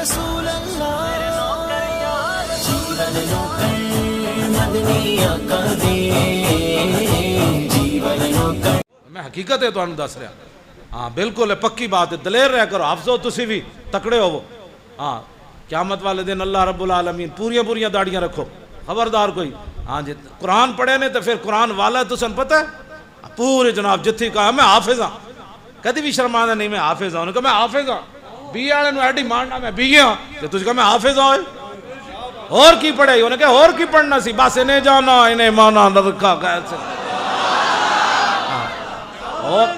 رسول اللہ جیون نوکر مدنی آقا دے جیون نوکر میں حقیقت ہے تو انہوں دس رہا ہاں بالکل ہے پکی بات ہے دلیر رہ کرو حافظو تسی بھی تکڑے ہو ہاں قیامت والے دن اللہ رب العالمین پوریاں داڑیاں رکھو خبردار کوئی ہاں جی قرآن پڑھے نے تو پھر قرآن والا ہے تو سن پتہ ہے پورے جناب جتھی کہا میں حافظ ہاں کدی بھی شرمانا نہیں میں حافظ ہاں انہوں نے کہا میں حافظ ہاں بی آنے نو ایڈی ماننا میں بی ہاں کہ تجھے کہا میں حافظ ہاں اور کی پڑھے انہوں نے کہا اور کی پڑھنا سی بس انہیں جانا انہیں مانا نرکھا کیسے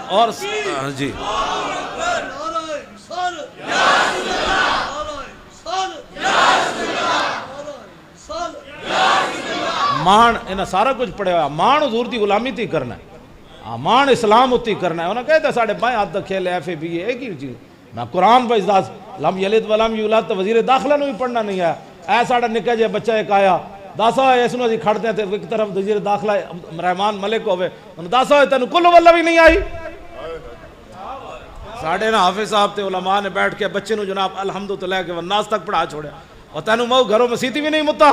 اور جی مان انہیں سارا کچھ پڑھے ہوا مان حضور دی غلامی تھی کرنا ہے مان اسلام ہوتی کرنا ہے انہوں نے کہتا ساڑھے بائیں ہاتھ کھیل ایف اے بی اے ایک ہی چیز میں قرآن پر ازداز لم یلد ولم یولد تو وزیر داخلہ نو بھی پڑھنا نہیں ہے اے ساڑھا نکہ جے بچہ ایک آیا داسا ہوئے اس نو جی کھڑتے ہیں ایک طرف وزیر داخلہ رحمان ملک ہوئے انہوں داسا ہوئے تینو کل واللہ بھی نہیں آئی ساڑھے نا حافظ صاحب تے علماء نے بیٹھ کے بچے نو جناب الحمدللہ کے والناس تک پڑھا چھوڑے اور تینو مو گھروں مسیتی بھی نہیں متا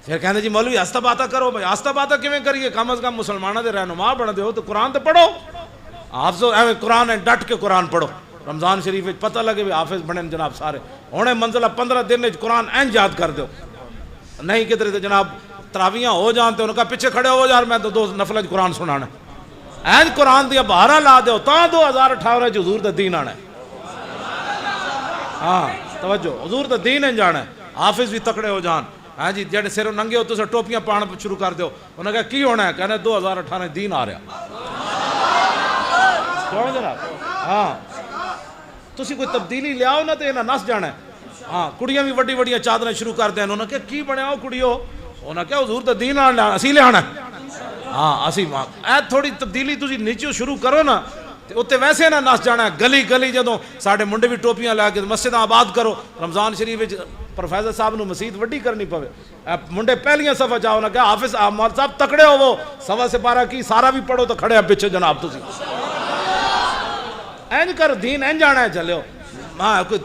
پھر کہنے جی مولوی آستہ باتا کرو بھائی آستہ باتا کیویں کریے کم از کم مسلمانہ دے رہنما بن دے ہو تو قرآن تے پڑھو حافظو ایویں قرآن ہے ڈٹ کے قرآن پڑھو رمضان شریف پتہ لگے بھی حافظ بنے جناب سارے ہونے منزلہ 15 دن قرآن این یاد کر دو نہیں کدھر تے جناب تراویاں ہو جانتے انہوں کہا پیچھے کھڑے ہو یار میں تو 2 نفل قرآن سنانا این قرآن دیا بہارا لا دے تاں 2018 جو حضور دا دین آنا ہے ہاں توجہ حضور دا دین ہیں جانا ہے حافظ بھی تکڑے ہو جان ہاں جی جڑے سر ننگے ہو تو سر ٹوپیاں پانا شروع کر دیو انہوں نے کہا کی ہونا ہے کہنے 2018 دین آ رہا کیوں جناب ہاں تسی کوئی تبدیلی لے آؤ نا تو انہاں نس جانا ہے ہاں کڑیاں بھی وڈی وڈیاں چادریں شروع کر دیں انہوں نے کہا کی بنے آؤ کڑیو انہوں نے کہا حضور دا دین آنا اسی لے آنا ہے ہاں اسی اے تھوڑی تبدیلی تسی نیچے شروع کرو نا اتنے ویسے نہ نس جانا ہے گلی گلی جدوں ساڑھے منڈے بھی ٹوپیاں لے کے مسجد آباد کرو رمضان شریف پروفیسر صاحب نو مسجد وڈی کرنی پوے منڈے پہلیاں صفحہ جاؤ نہ کہا حافظ احمد صاحب تکڑے ہو وہ سوا سے 12 کی سارا بھی پڑھو تو کھڑے ہیں پیچھے جناب تسی این کر دین این جانا ہے چلے ہو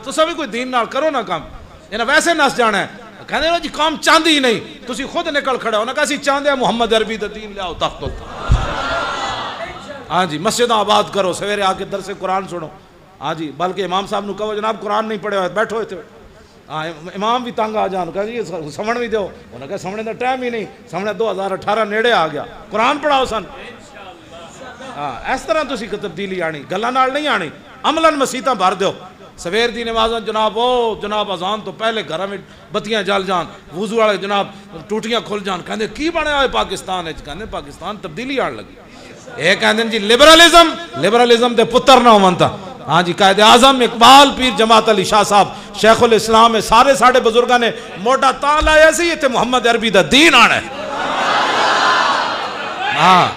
تسا بھی کوئی دین نال کرو نا کام انہیں ویسے نس جانا ہے کہنے جی کام چاندی ہی نہیں تسی خود نکل کھڑے ہو نہ کہا سی چاندے محمد عربی دا دین لے آؤ تخت ہاں جی مسجد آباد کرو سویرے آ کے درس قرآن سنو ہاں جی بلکہ امام صاحب نو کہو جناب قرآن نہیں پڑھے ہوئے بیٹھو ہوئے تھے ہاں امام بھی تنگ آ جان کہا جی سمجھ بھی دیو انہوں نے کہا سمجھنے دا ٹائم ہی نہیں سمجھنے 2018 نیڑے آ گیا قرآن پڑھاؤ سن ہاں اس طرح تسی تبدیلی آنی گلاں نال نہیں آنی عملاً مسیتاں بھر دیو سویر دی نمازاں جناب اذان تو پہلے گھر میں بتیاں جل جان وضو والے جناب ٹوٹیاں کھل جان کہندے کی بنے ہوئے پاکستان ہے کہندے پاکستان تبدیلی آن لگی یہ کہندے جی لبرلزم دے پتر نہ ہونتا ہاں جی قائد اعظم اقبال پیر جماعت علی شاہ صاحب شیخ الاسلام ہے سارے ساڑھے بزرگاں نے موٹا تاں لایا سی یہ محمد عربی دا دین آنا ہے ہاں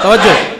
توجہ